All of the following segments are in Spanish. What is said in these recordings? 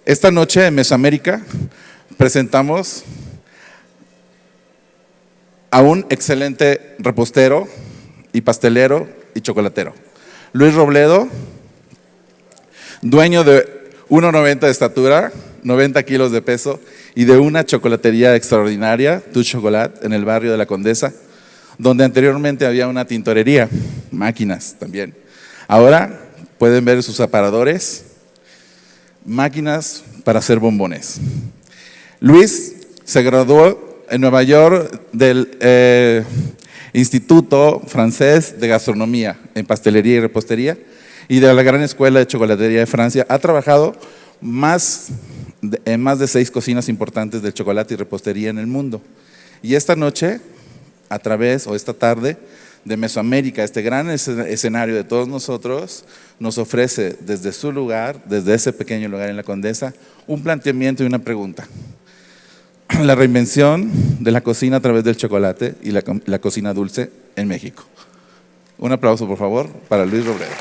Esta noche en Mesoamérica presentamos a un excelente repostero y pastelero y chocolatero. Luis Robledo, dueño de 1,90 de estatura, 90 kilos de peso y de una chocolatería extraordinaria, Tu Chocolat, en el barrio de La Condesa, donde anteriormente había una tintorería, máquinas también. Ahora pueden ver sus aparadores, máquinas para hacer bombones. Luis se graduó en Nueva York del Instituto Francés de Gastronomía en pastelería y repostería y de la Gran Escuela de Chocolatería de Francia. Ha trabajado en más de 6 cocinas importantes del chocolate y repostería en el mundo. Y esta noche, esta tarde, de Mesoamérica, este gran escenario de todos nosotros, nos ofrece desde su lugar, desde ese pequeño lugar en La Condesa, un planteamiento y una pregunta. La reinvención de la cocina a través del chocolate y la cocina dulce en México. Un aplauso, por favor, para Luis Robledo.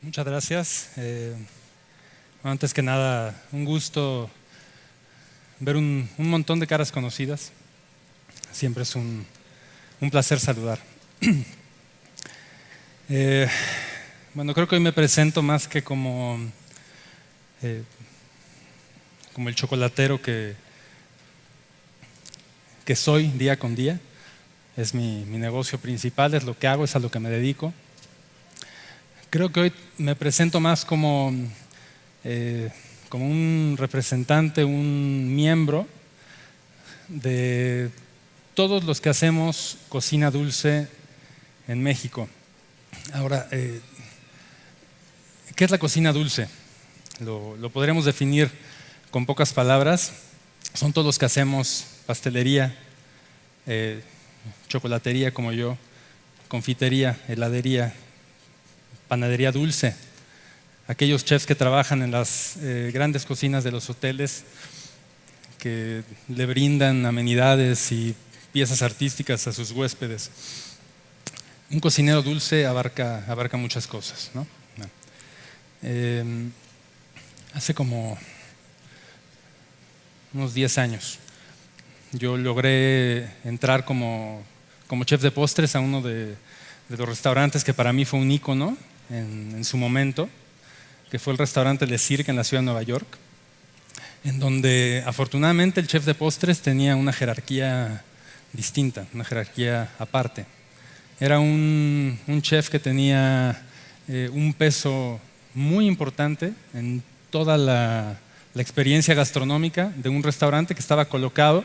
Muchas gracias. Antes que nada, un gusto ver un montón de caras conocidas. Siempre es un placer saludar. Bueno, creo que hoy me presento más que como el chocolatero que soy día con día. Es mi negocio principal, es lo que hago, es a lo que me dedico. Creo que hoy me presento más como un representante, un miembro de todos los que hacemos cocina dulce en México. Ahora, ¿qué es la cocina dulce? Lo podremos definir con pocas palabras. Son todos los que hacemos pastelería, chocolatería como yo, confitería, heladería, panadería dulce. Aquellos chefs que trabajan en las grandes cocinas de los hoteles, que le brindan amenidades y piezas artísticas a sus huéspedes. un cocinero dulce abarca muchas cosas, ¿no? Hace como unos 10 años yo logré entrar como chef de postres a uno de los restaurantes que para mí fue un ícono en su momento, que fue el restaurante Le Cirque en la ciudad de Nueva York, en donde afortunadamente el chef de postres tenía una jerarquía distinta, una jerarquía aparte. Era un chef que tenía un peso muy importante en toda la experiencia gastronómica de un restaurante que estaba colocado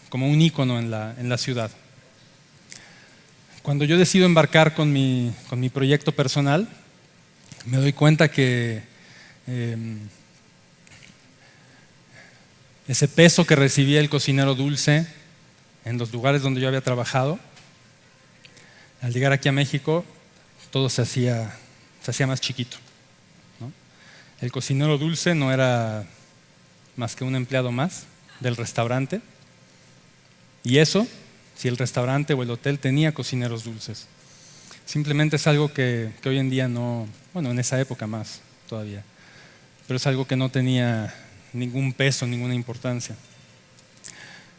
como un ícono en la ciudad. Cuando yo decido embarcar con mi proyecto personal, me doy cuenta que ese peso que recibía el cocinero dulce en los lugares donde yo había trabajado, al llegar aquí a México, todo se hacía más chiquito, ¿no? El cocinero dulce no era más que un empleado más del restaurante, y eso si el restaurante o el hotel tenía cocineros dulces. Simplemente es algo que hoy en día no, bueno, en esa época más todavía, pero es algo que no tenía ningún peso, ninguna importancia.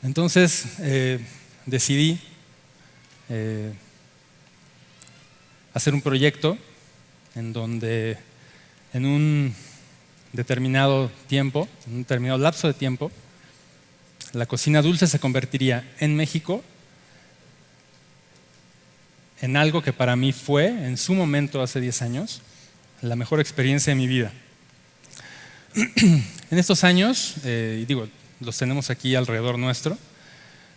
Entonces decidí hacer un proyecto en donde en un determinado tiempo, en un determinado lapso de tiempo, la cocina dulce se convertiría en México en algo que para mí fue, en su momento hace 10 años, la mejor experiencia de mi vida. En estos años, y digo, los tenemos aquí alrededor nuestro,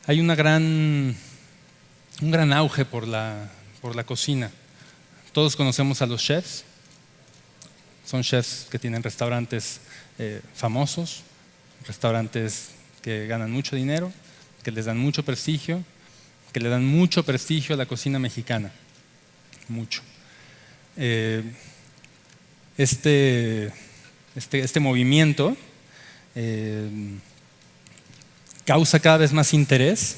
hay un gran auge por la cocina. Todos conocemos a los chefs, son chefs que tienen restaurantes famosos, restaurantes que ganan mucho dinero, que les dan mucho prestigio, que le dan mucho prestigio a la cocina mexicana, mucho. Este movimiento causa cada vez más interés,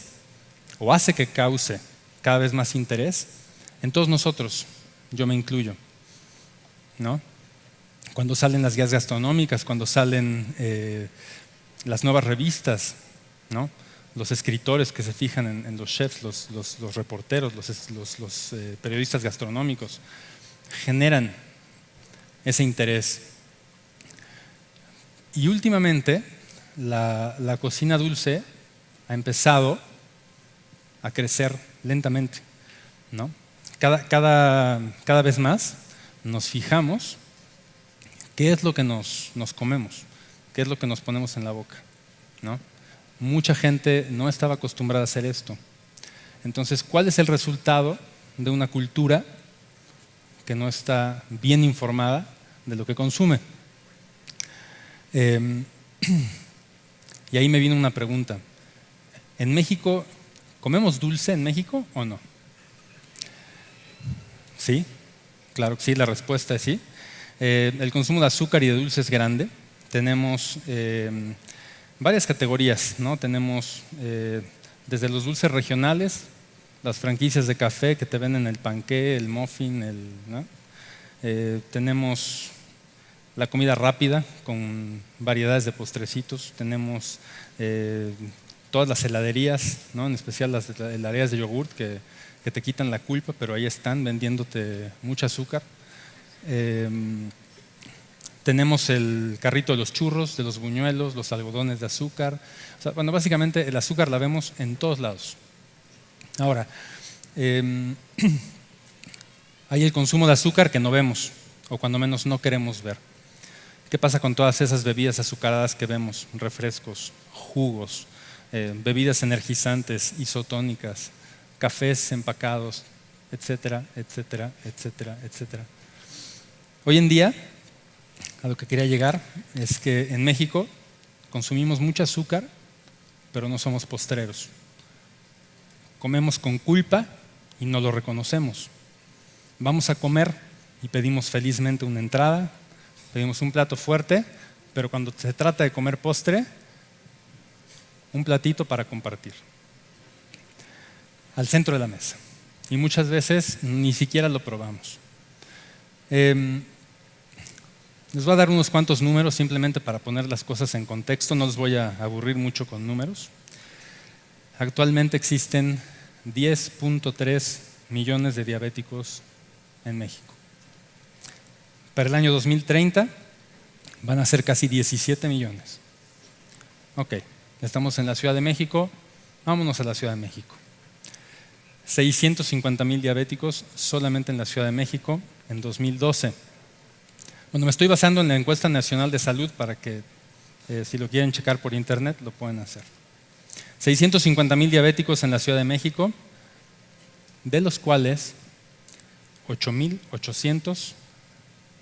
o hace que cause cada vez más interés en todos nosotros, yo me incluyo, ¿no? Cuando salen las guías gastronómicas, cuando salen las nuevas revistas, ¿no? Los escritores que se fijan en los chefs, los reporteros, los periodistas gastronómicos, generan ese interés. Y últimamente la cocina dulce ha empezado a crecer lentamente, ¿no? Cada vez más nos fijamos qué es lo que nos comemos, qué es lo que nos ponemos en la boca, ¿no? Mucha gente no estaba acostumbrada a hacer esto. Entonces, ¿cuál es el resultado de una cultura que no está bien informada de lo que consume? Y ahí me vino una pregunta. ¿En México comemos dulce en México o no? Sí, claro que sí, la respuesta es sí. El consumo de azúcar y de dulce es grande. Tenemos varias categorías, ¿no? Tenemos desde los dulces regionales, las franquicias de café que te venden el panqué, el muffin, ¿no? Tenemos la comida rápida con variedades de postrecitos. Tenemos todas las heladerías, ¿no? En especial las heladerías de yogurt que te quitan la culpa, pero ahí están vendiéndote mucho azúcar. Tenemos el carrito de los churros, de los buñuelos, los algodones de azúcar. O sea, bueno, básicamente el azúcar la vemos en todos lados. Ahora, hay el consumo de azúcar que no vemos, o cuando menos no queremos ver. ¿Qué pasa con todas esas bebidas azucaradas que vemos? Refrescos, jugos, bebidas energizantes, isotónicas, cafés empacados, etcétera, etcétera, etcétera, etcétera. Hoy en día, a lo que quería llegar es que en México consumimos mucho azúcar, pero no somos postreros. Comemos con culpa y no lo reconocemos. Vamos a comer y pedimos felizmente una entrada, pedimos un plato fuerte, pero cuando se trata de comer postre, un platito para compartir. al centro de la mesa. Y muchas veces ni siquiera lo probamos. Les voy a dar unos cuantos números simplemente para poner las cosas en contexto. No les voy a aburrir mucho con números. Actualmente existen 10.3 millones de diabéticos en México. Para el año 2030 van a ser casi 17 millones. Ok, estamos en la Ciudad de México, vámonos a la Ciudad de México. 650,000 diabéticos solamente en la Ciudad de México en 2012. Bueno, me estoy basando en la encuesta nacional de salud para que si lo quieren checar por internet lo pueden hacer. 650,000 diabéticos en la Ciudad de México, de los cuales 8,800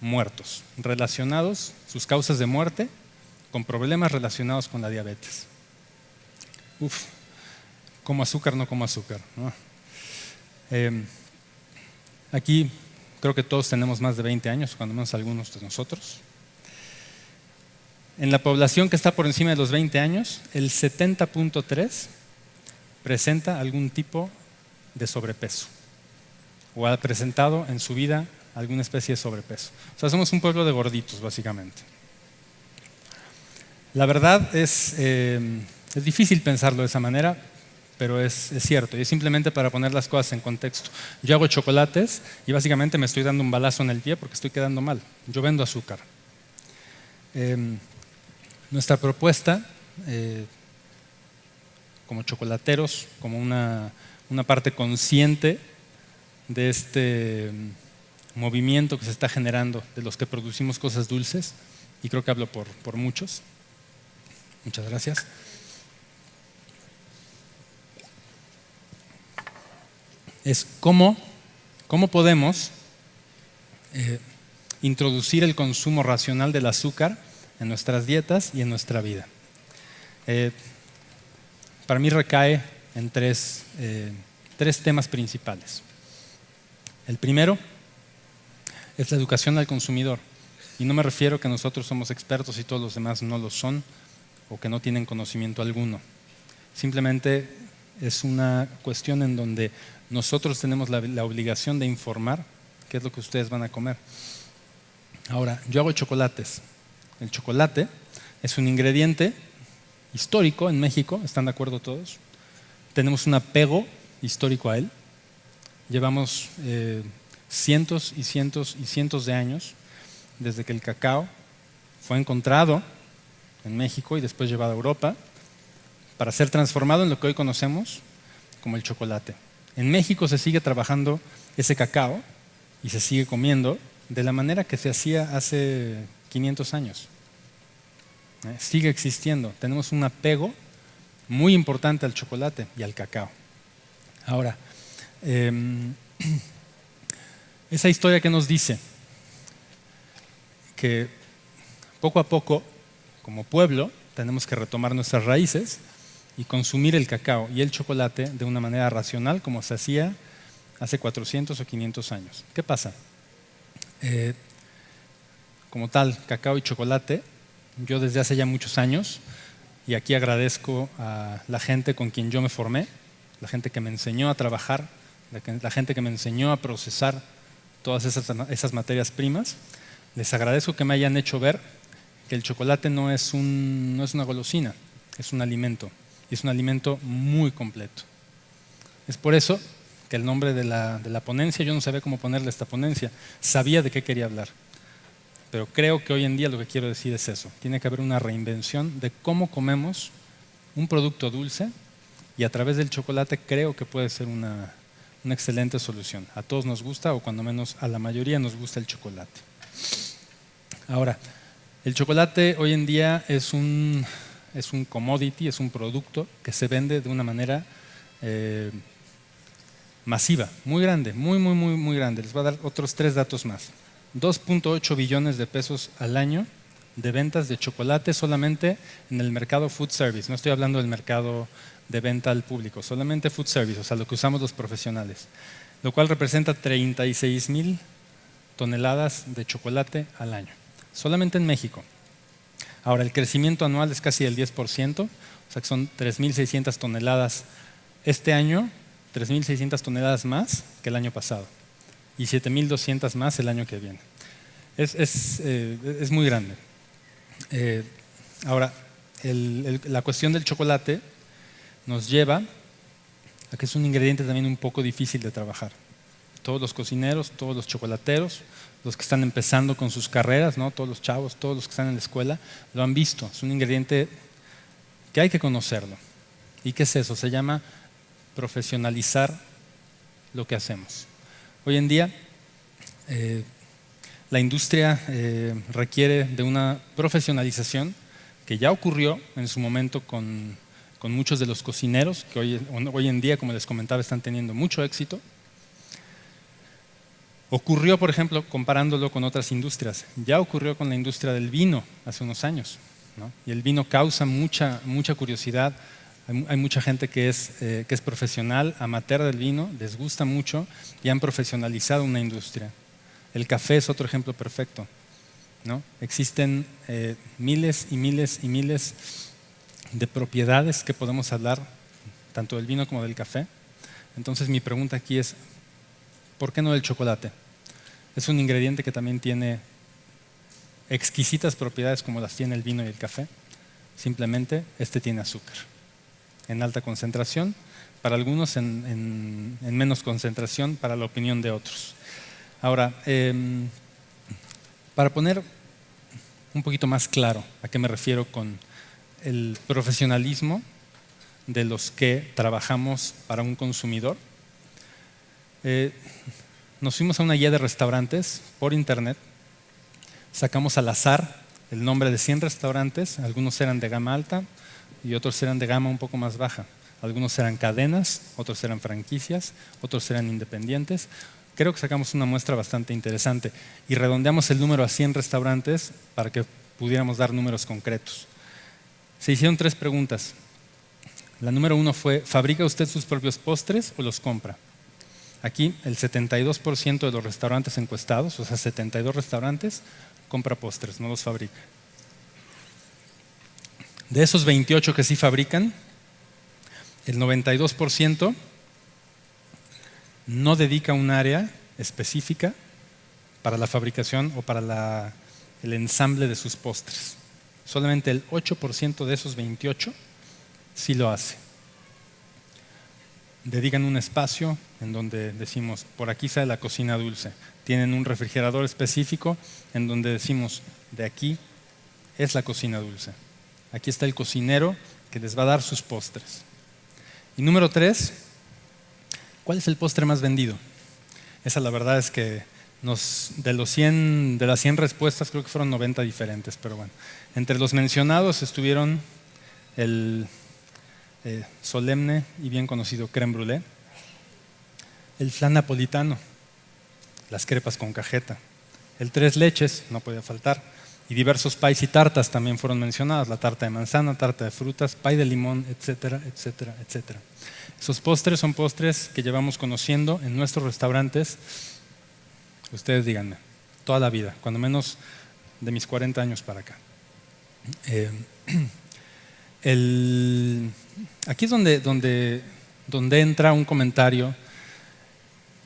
muertos relacionados, sus causas de muerte, con problemas relacionados con la diabetes. Como azúcar, no como azúcar, ¿no? Aquí creo que todos tenemos más de 20 años, cuando menos algunos de nosotros. En la población que está por encima de los 20 años, el 70.3 presenta algún tipo de sobrepeso o ha presentado en su vida alguna especie de sobrepeso. O sea, somos un pueblo de gorditos, básicamente. La verdad es difícil pensarlo de esa manera, pero es cierto, y es simplemente para poner las cosas en contexto. Yo hago chocolates y básicamente me estoy dando un balazo en el pie porque estoy quedando mal. Yo vendo azúcar. Nuestra propuesta, como chocolateros, como una parte consciente de este movimiento que se está generando de los que producimos cosas dulces, y creo que hablo por muchos. Muchas gracias. Es cómo podemos introducir el consumo racional del azúcar en nuestras dietas y en nuestra vida. Para mí recae en tres temas principales. El primero es la educación al consumidor, y no me refiero a que nosotros somos expertos y todos los demás no lo son o que no tienen conocimiento alguno. Simplemente es una cuestión en donde nosotros tenemos la obligación de informar qué es lo que ustedes van a comer. Ahora, yo hago chocolates. El chocolate es un ingrediente histórico en México, ¿están de acuerdo todos? Tenemos un apego histórico a él. Llevamos cientos y cientos y cientos de años desde que el cacao fue encontrado en México y después llevado a Europa para ser transformado en lo que hoy conocemos como el chocolate. En México se sigue trabajando ese cacao y se sigue comiendo de la manera que se hacía hace 500 años. Sigue existiendo. Tenemos un apego muy importante al chocolate y al cacao. Ahora, esa historia que nos dice que poco a poco, como pueblo, tenemos que retomar nuestras raíces y consumir el cacao y el chocolate de una manera racional, como se hacía hace 400 o 500 años. ¿Qué pasa? Como tal, cacao y chocolate, yo desde hace ya muchos años, y aquí agradezco a la gente con quien yo me formé, la gente que me enseñó a trabajar, la gente que me enseñó a procesar todas esas materias primas, les agradezco que me hayan hecho ver que el chocolate no es una golosina, es un alimento, y es un alimento muy completo. Es por eso que el nombre de la ponencia, yo no sabía cómo ponerle esta ponencia, sabía de qué quería hablar, pero creo que hoy en día lo que quiero decir es eso, tiene que haber una reinvención de cómo comemos un producto dulce, y a través del chocolate creo que puede ser una excelente solución. A todos nos gusta, o cuando menos a la mayoría nos gusta el chocolate. Ahora, el chocolate hoy en día es un commodity, es un producto que se vende de una manera masiva, muy grande, muy grande. Les voy a dar otros 3 datos más. 2.8 billones de pesos al año de ventas de chocolate solamente en el mercado food service. No estoy hablando del mercado de venta al público, solamente food service, o sea, lo que usamos los profesionales, lo cual representa 36,000 toneladas de chocolate al año, solamente en México. Ahora, el crecimiento anual es casi del 10%, o sea que son 3,600 toneladas este año 3.600 toneladas más que el año pasado y 7.200 más el año que viene. Es muy grande. Ahora, la cuestión del chocolate nos lleva a que es un ingrediente también un poco difícil de trabajar. Todos los cocineros, todos los chocolateros, los que están empezando con sus carreras, ¿no? Todos los chavos, todos los que están en la escuela, lo han visto. Es un ingrediente que hay que conocerlo. ¿Y qué es eso? Se llama profesionalizar lo que hacemos. Hoy en día, la industria requiere de una profesionalización que ya ocurrió en su momento con muchos de los cocineros, que hoy en día, como les comentaba, están teniendo mucho éxito. Ocurrió, por ejemplo, comparándolo con otras industrias, ya ocurrió con la industria del vino hace unos años, ¿no? Y el vino causa mucha curiosidad. Hay mucha gente que es profesional, amateur del vino, les gusta mucho y han profesionalizado una industria. El café es otro ejemplo perfecto, ¿no? Existen miles y miles y miles de propiedades que podemos hablar, tanto del vino como del café. Entonces mi pregunta aquí es, ¿por qué no del chocolate? Es un ingrediente que también tiene exquisitas propiedades como las tiene el vino y el café. Simplemente tiene azúcar en alta concentración, para algunos en menos concentración, para la opinión de otros. Ahora, para poner un poquito más claro a qué me refiero con el profesionalismo de los que trabajamos para un consumidor, nos fuimos a una guía de restaurantes por internet, sacamos al azar el nombre de 100 restaurantes, algunos eran de gama alta y otros eran de gama un poco más baja. Algunos eran cadenas, otros eran franquicias, otros eran independientes. Creo que sacamos una muestra bastante interesante y redondeamos el número a 100 restaurantes para que pudiéramos dar números concretos. Se hicieron 3 preguntas. La número 1 fue, ¿fabrica usted sus propios postres o los compra? Aquí el 72% de los restaurantes encuestados, o sea 72 restaurantes, compra postres, no los fabrica. De esos 28 que sí fabrican, el 92% no dedica un área específica para la fabricación o para el ensamble de sus postres. Solamente el 8% de esos 28 sí lo hace. Dedican un espacio en donde decimos, por aquí sale la cocina dulce. Tienen un refrigerador específico en donde decimos, de aquí es la cocina dulce. Aquí está el cocinero que les va a dar sus postres. Y número 3, ¿cuál es el postre más vendido? Esa la verdad es que de las 100 respuestas creo que fueron 90 diferentes, pero bueno. Entre los mencionados estuvieron el solemne y bien conocido crème brûlée, el flan napolitano, las crepas con cajeta, el 3 leches, no podía faltar, y diversos pies y tartas también fueron mencionadas, la tarta de manzana, tarta de frutas, pie de limón, etcétera, etcétera, etcétera. Esos postres son postres que llevamos conociendo en nuestros restaurantes, ustedes díganme, toda la vida, cuando menos de mis 40 años para acá. Aquí es donde entra un comentario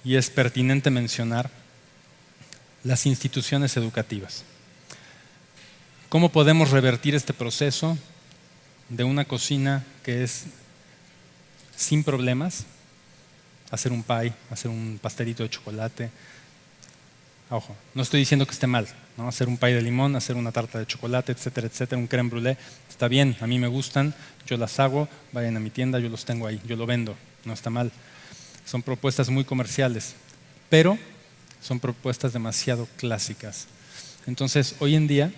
y es pertinente mencionar las instituciones educativas. ¿Cómo podemos revertir este proceso de una cocina que es sin problemas? Hacer un pie, hacer un pastelito de chocolate. Ojo, no estoy diciendo que esté mal, ¿no? Hacer un pie de limón, hacer una tarta de chocolate, etcétera, etcétera, un crème brûlée, está bien, a mí me gustan, yo las hago, vayan a mi tienda, yo los tengo ahí, yo lo vendo, no está mal. Son propuestas muy comerciales, pero son propuestas demasiado clásicas. Entonces, hoy en día,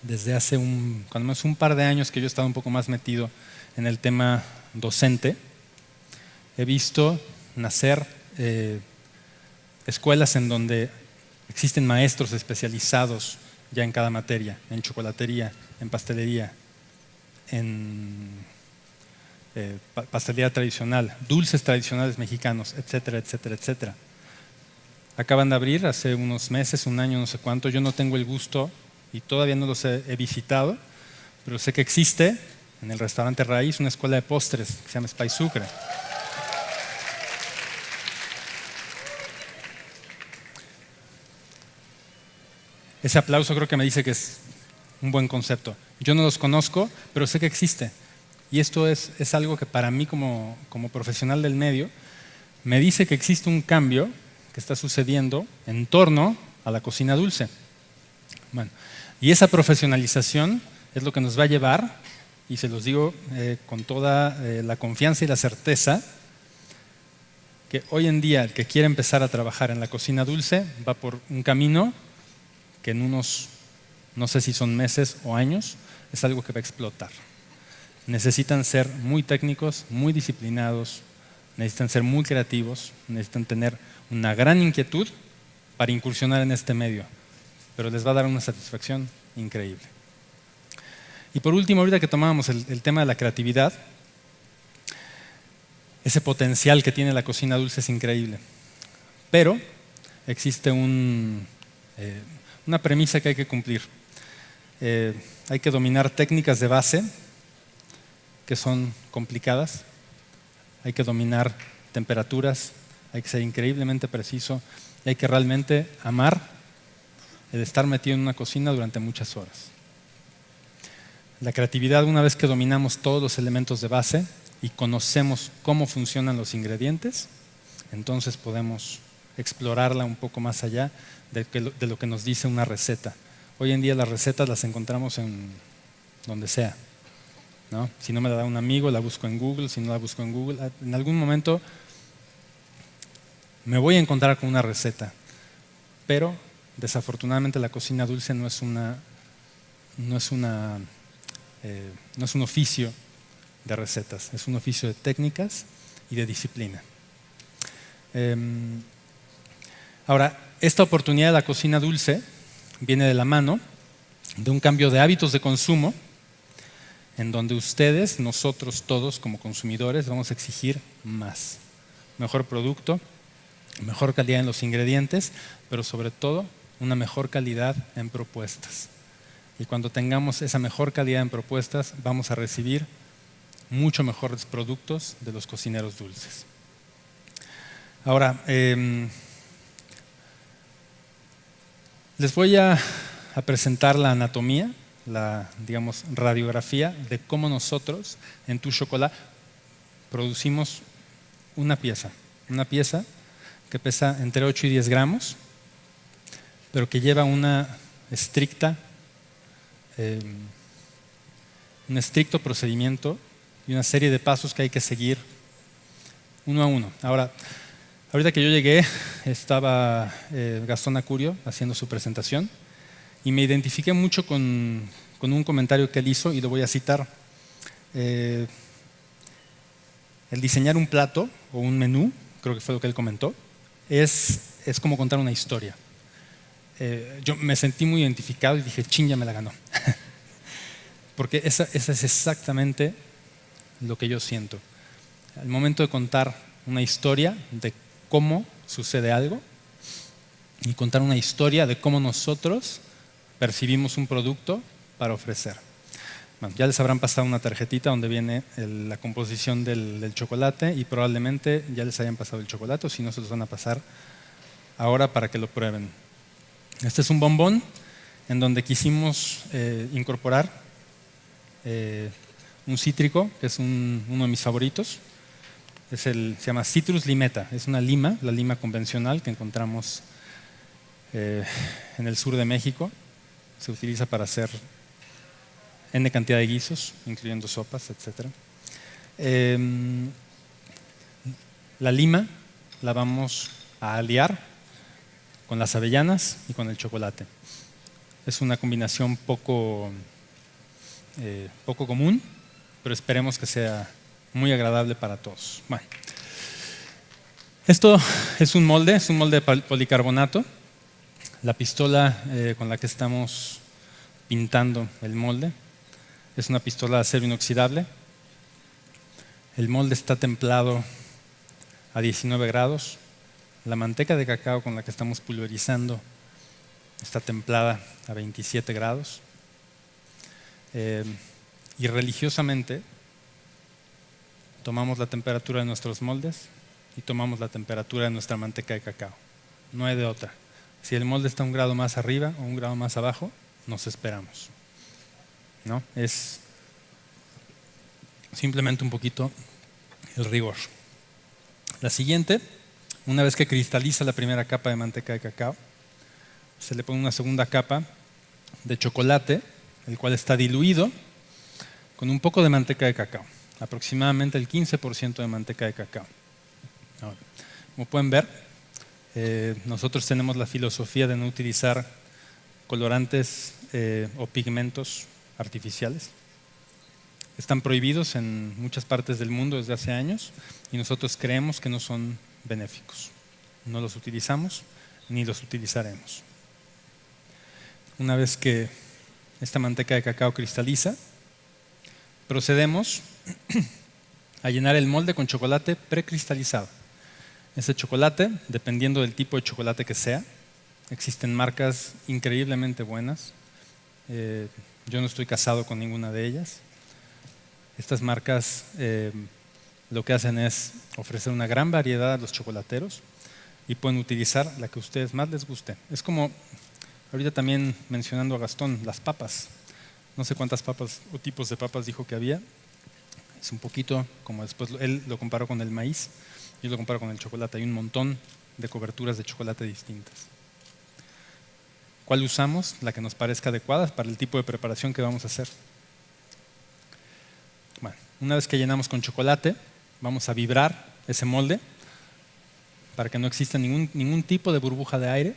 desde hace cuando menos un par de años que yo he estado un poco más metido en el tema docente, he visto nacer escuelas en donde existen maestros especializados ya en cada materia, en chocolatería, en pastelería, en pastelería tradicional, dulces tradicionales mexicanos, etcétera, etcétera, etcétera. Acaban de abrir hace unos meses, un año, no sé cuánto. Yo no tengo el gusto y todavía no los he visitado, pero sé que existe en el restaurante Raíz una escuela de postres que se llama Spice Sucre. Ese aplauso creo que me dice que es un buen concepto. Yo no los conozco, pero sé que existe. Y esto es algo que para mí como profesional del medio me dice que existe un cambio que está sucediendo en torno a la cocina dulce. Bueno, y esa profesionalización es lo que nos va a llevar, y se los digo con toda la confianza y la certeza, que hoy en día el que quiere empezar a trabajar en la cocina dulce va por un camino que en unos, no sé si son meses o años, es algo que va a explotar. Necesitan ser muy técnicos, muy disciplinados, necesitan ser muy creativos, necesitan tener una gran inquietud para incursionar en este medio, pero les va a dar una satisfacción increíble. Y por último, ahorita que tomábamos el tema de la creatividad, ese potencial que tiene la cocina dulce es increíble, pero existe una premisa que hay que cumplir. Hay que dominar técnicas de base que son complicadas, hay que dominar temperaturas, hay que ser increíblemente preciso y hay que realmente amar el estar metido en una cocina durante muchas horas. La creatividad, una vez que dominamos todos los elementos de base y conocemos cómo funcionan los ingredientes, entonces podemos explorarla un poco más allá de lo que nos dice una receta. Hoy en día las recetas las encontramos en donde sea, ¿no? Si no me la da un amigo, la busco en Google. Si no la busco en Google, en algún momento me voy a encontrar con una receta. Pero desafortunadamente la cocina dulce no es un oficio de recetas, es un oficio de técnicas y de disciplina. Ahora, esta oportunidad de la cocina dulce viene de la mano de un cambio de hábitos de consumo en donde ustedes, nosotros todos como consumidores vamos a exigir más, mejor producto, mejor calidad en los ingredientes, pero sobre todo una mejor calidad en propuestas. Y cuando tengamos esa mejor calidad en propuestas, vamos a recibir mucho mejores productos de los cocineros dulces. Ahora, les voy a presentar la anatomía, la, digamos, radiografía de cómo nosotros en Tu Chocolat producimos una pieza que pesa entre 8 y 10 gramos, pero que lleva un estricto procedimiento y una serie de pasos que hay que seguir uno a uno. Ahora, ahorita que yo llegué, estaba Gastón Acurio haciendo su presentación y me identifiqué mucho con un comentario que él hizo y lo voy a citar. El diseñar un plato o un menú, creo que fue lo que él comentó, es como contar una historia. Yo me sentí muy identificado y dije, chin, ya me la ganó. Porque esa es exactamente lo que yo siento. Al momento de contar una historia de cómo sucede algo y contar una historia de cómo nosotros percibimos un producto para ofrecer. Bueno, ya les habrán pasado una tarjetita donde viene la composición del chocolate y probablemente ya les hayan pasado el chocolate, o si no se los van a pasar ahora para que lo prueben. Este es un bombón en donde quisimos incorporar un cítrico, que es uno de mis favoritos. Se llama Citrus limeta, es una lima, la lima convencional que encontramos en el sur de México. Se utiliza para hacer N cantidad de guisos, incluyendo sopas, etc. La lima la vamos a aliar con las avellanas y con el chocolate. Es una combinación poco común, pero esperemos que sea muy agradable para todos. Bueno, esto es un molde de policarbonato. La pistola con la que estamos pintando el molde es una pistola de acero inoxidable. El molde está templado a 19 grados. La manteca de cacao con la que estamos pulverizando está templada a 27 grados. Y religiosamente tomamos la temperatura de nuestros moldes y tomamos la temperatura de nuestra manteca de cacao. No hay de otra. Si el molde está un grado más arriba o un grado más abajo, nos esperamos, ¿no? Es simplemente un poquito el rigor. La siguiente, una vez que cristaliza la primera capa de manteca de cacao, se le pone una segunda capa de chocolate, el cual está diluido con un poco de manteca de cacao, aproximadamente el 15% de manteca de cacao. Ahora, como pueden ver, nosotros tenemos la filosofía de no utilizar colorantes o pigmentos artificiales. Están prohibidos en muchas partes del mundo desde hace años y nosotros creemos que no son benéficos. No los utilizamos ni los utilizaremos. Una vez que esta manteca de cacao cristaliza, procedemos a llenar el molde con chocolate precristalizado. Ese chocolate, dependiendo del tipo de chocolate que sea, existen marcas increíblemente buenas. Yo no estoy casado con ninguna de ellas. Estas marcas lo que hacen es ofrecer una gran variedad a los chocolateros y pueden utilizar la que a ustedes más les guste. Es como, ahorita también mencionando a Gastón, las papas. No sé cuántas papas o tipos de papas dijo que había. Es un poquito como después él lo comparó con el maíz, yo lo comparo con el chocolate. Hay un montón de coberturas de chocolate distintas. ¿Cuál usamos? La que nos parezca adecuada para el tipo de preparación que vamos a hacer. Bueno, una vez que llenamos con chocolate, vamos a vibrar ese molde para que no exista ningún tipo de burbuja de aire,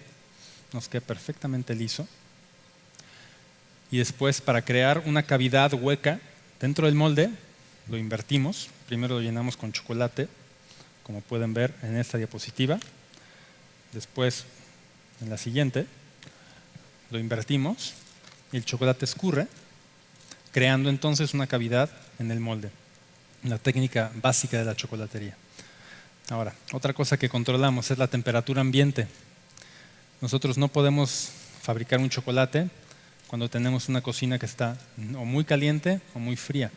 nos quede perfectamente liso. Y después, para crear una cavidad hueca dentro del molde, lo invertimos. Primero lo llenamos con chocolate, como pueden ver en esta diapositiva. Después, en la siguiente, lo invertimos y el chocolate escurre, creando entonces una cavidad en el molde. La técnica básica de la chocolatería. Ahora, otra cosa que controlamos es la temperatura ambiente. Nosotros no podemos fabricar un chocolate cuando tenemos una cocina que está o muy caliente o muy fría.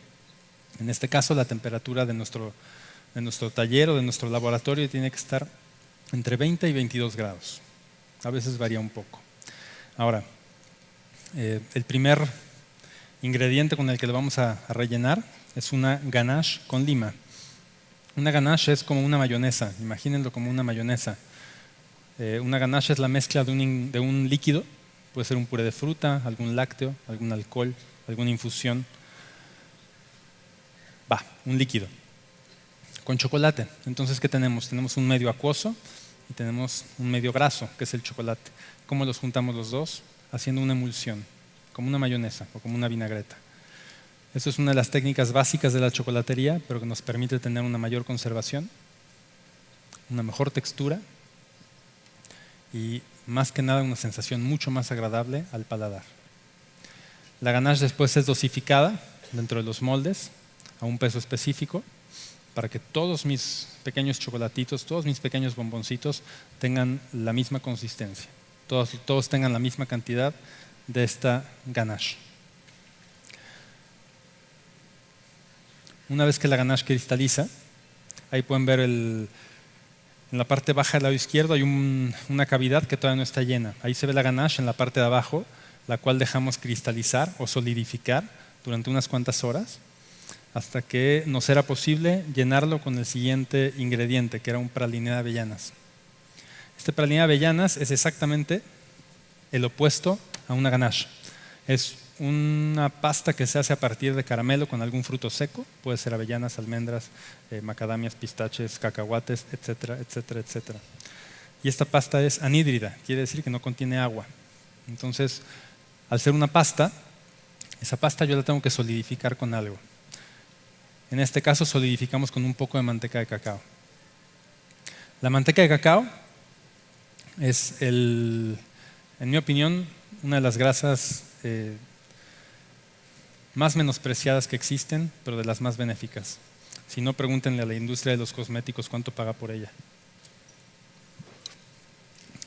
En este caso, la temperatura de nuestro taller o de nuestro laboratorio tiene que estar entre 20 y 22 grados. A veces varía un poco. Ahora, el primer ingrediente con el que lo vamos a rellenar es una ganache con lima. Una ganache es como una mayonesa, imagínenlo como una mayonesa. Una ganache es la mezcla de un líquido, puede ser un puré de fruta, algún lácteo, algún alcohol, alguna infusión. Un líquido. Con chocolate, entonces ¿qué tenemos? Tenemos un medio acuoso y tenemos un medio graso, que es el chocolate. ¿Cómo los juntamos los dos? Haciendo una emulsión, como una mayonesa o como una vinagreta. Eso es una de las técnicas básicas de la chocolatería, pero que nos permite tener una mayor conservación, una mejor textura y más que nada una sensación mucho más agradable al paladar. La ganache después es dosificada dentro de los moldes a un peso específico para que todos mis pequeños chocolatitos, todos mis pequeños bomboncitos tengan la misma consistencia, todos tengan la misma cantidad de esta ganache. Una vez que la ganache cristaliza, ahí pueden ver en la parte baja del lado izquierdo hay una cavidad que todavía no está llena. Ahí se ve la ganache en la parte de abajo, la cual dejamos cristalizar o solidificar durante unas cuantas horas hasta que nos era posible llenarlo con el siguiente ingrediente, que era un praliné de avellanas. Este praliné de avellanas es exactamente el opuesto a una ganache. Es una pasta que se hace a partir de caramelo con algún fruto seco, puede ser avellanas, almendras, macadamias, pistaches, cacahuates, etcétera, etcétera, etcétera. Y esta pasta es anhídrida, quiere decir que no contiene agua. Entonces, al ser una pasta, esa pasta yo la tengo que solidificar con algo. En este caso solidificamos con un poco de manteca de cacao. La manteca de cacao es, en mi opinión, una de las grasas más menospreciadas que existen, pero de las más benéficas. Si no, pregúntenle a la industria de los cosméticos cuánto paga por ella.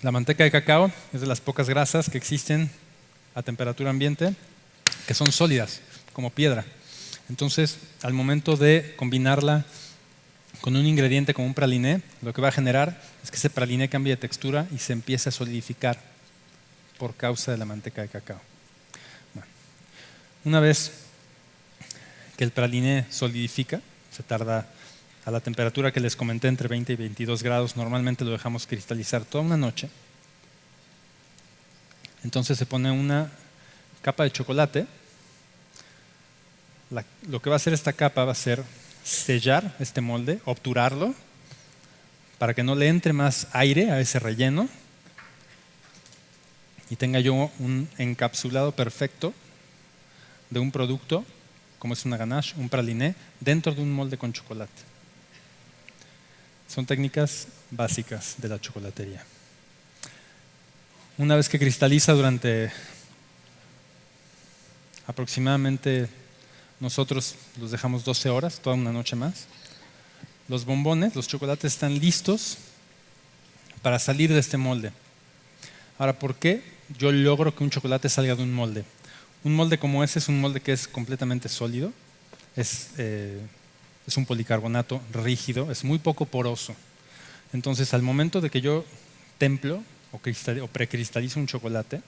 La manteca de cacao es de las pocas grasas que existen a temperatura ambiente que son sólidas, como piedra. Entonces, al momento de combinarla con un ingrediente como un praliné, lo que va a generar es que ese praliné cambie de textura y se empiece a solidificar. por causa de la manteca de cacao. Bueno, una vez que el praliné solidifica, se tarda a la temperatura que les comenté entre 20 y 22 grados, normalmente lo dejamos cristalizar toda una noche. Entonces se pone una capa de chocolate. Lo que va a hacer esta capa va a ser sellar este molde, obturarlo, para que no le entre más aire a ese relleno y tenga yo un encapsulado perfecto de un producto, como es una ganache, un praliné, dentro de un molde con chocolate. Son técnicas básicas de la chocolatería. Una vez que cristaliza durante aproximadamente, nosotros los dejamos 12 horas, toda una noche más, los bombones, los chocolates están listos para salir de este molde. Ahora, ¿por qué yo logro que un chocolate salga de un molde? Un molde como ese es un molde que es completamente sólido, es un policarbonato rígido, es muy poco poroso. Entonces, al momento de que yo templo o precristalizo un chocolate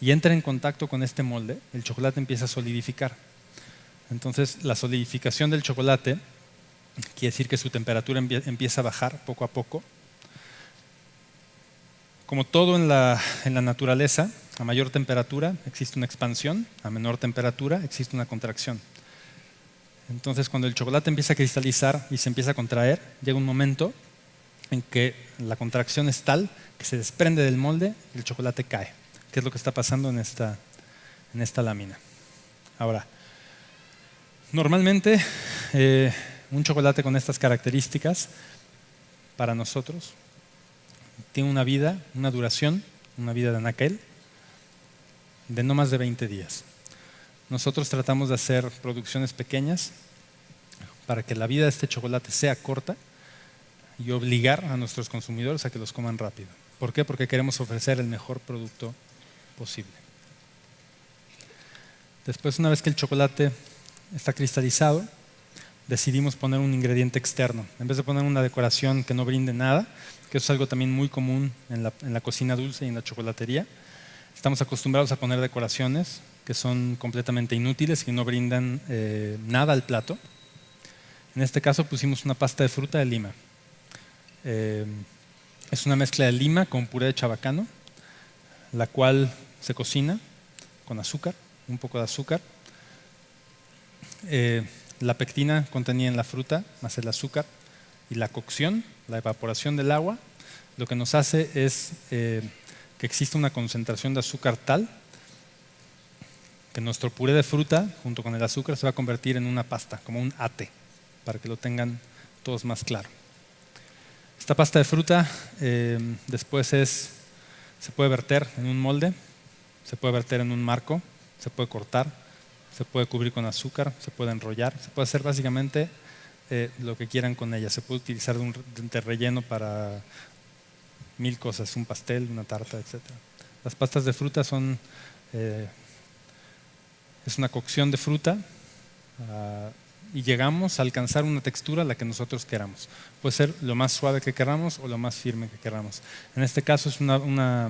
y entra en contacto con este molde, el chocolate empieza a solidificar. Entonces, la solidificación del chocolate quiere decir que su temperatura empieza a bajar poco a poco. Como todo en la naturaleza, a mayor temperatura existe una expansión, a menor temperatura existe una contracción. Entonces, cuando el chocolate empieza a cristalizar y se empieza a contraer, llega un momento en que la contracción es tal que se desprende del molde y el chocolate cae, que es lo que está pasando en esta lámina. Ahora, normalmente un chocolate con estas características para nosotros tiene una vida, una duración, una vida de anaquel de no más de 20 días. Nosotros tratamos de hacer producciones pequeñas para que la vida de este chocolate sea corta y obligar a nuestros consumidores a que los coman rápido. ¿Por qué? Porque queremos ofrecer el mejor producto posible. Después, una vez que el chocolate está cristalizado, decidimos poner un ingrediente externo. En vez de poner una decoración que no brinde nada, que eso es algo también muy común en la cocina dulce y en la chocolatería, estamos acostumbrados a poner decoraciones que son completamente inútiles y que no brindan nada al plato. En este caso pusimos una pasta de fruta de lima. Es una mezcla de lima con puré de chabacano, la cual se cocina con azúcar, un poco de azúcar. La pectina contenida en la fruta, más el azúcar y la cocción, la evaporación del agua, lo que nos hace es que exista una concentración de azúcar tal que nuestro puré de fruta junto con el azúcar se va a convertir en una pasta, como un ate, para que lo tengan todos más claro. Esta pasta de fruta después se puede verter en un molde, se puede verter en un marco, se puede cortar, se puede cubrir con azúcar, se puede enrollar, se puede hacer básicamente lo que quieran con ella. Se puede utilizar de relleno para 1000 cosas, un pastel, una tarta, etc. Las pastas de fruta es una cocción de fruta y llegamos a alcanzar una textura a la que nosotros queramos. Puede ser lo más suave que queramos o lo más firme que queramos. En este caso es una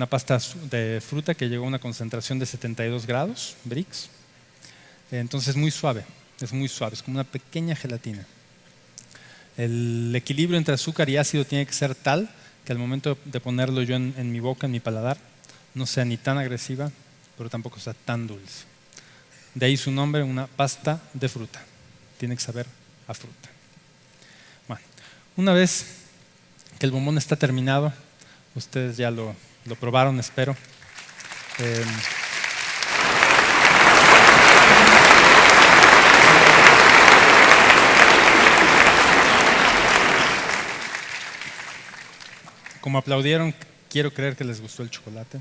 pasta de fruta que llegó a una concentración de 72 grados, Brix. Entonces es muy suave, es como una pequeña gelatina. El equilibrio entre azúcar y ácido tiene que ser tal que al momento de ponerlo yo en mi boca, en mi paladar, no sea ni tan agresiva, pero tampoco sea tan dulce. De ahí su nombre, una pasta de fruta. Tiene que saber a fruta. Bueno, una vez que el bombón está terminado, ustedes ya lo probaron, espero. Como aplaudieron, quiero creer que les gustó el chocolate.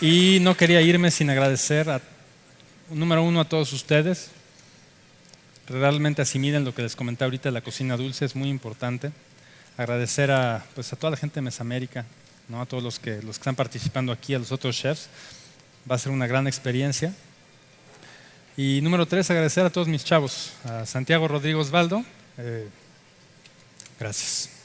Y no quería irme sin agradecer número uno a todos ustedes. Realmente asimilen lo que les comenté ahorita de la cocina dulce, es muy importante. Agradecer a toda la gente de Mesoamérica, ¿no? A todos los que están participando aquí, a los otros chefs. Va a ser una gran experiencia. Y número 3, agradecer a todos mis chavos, a Santiago Rodrigo Osvaldo, Gracias.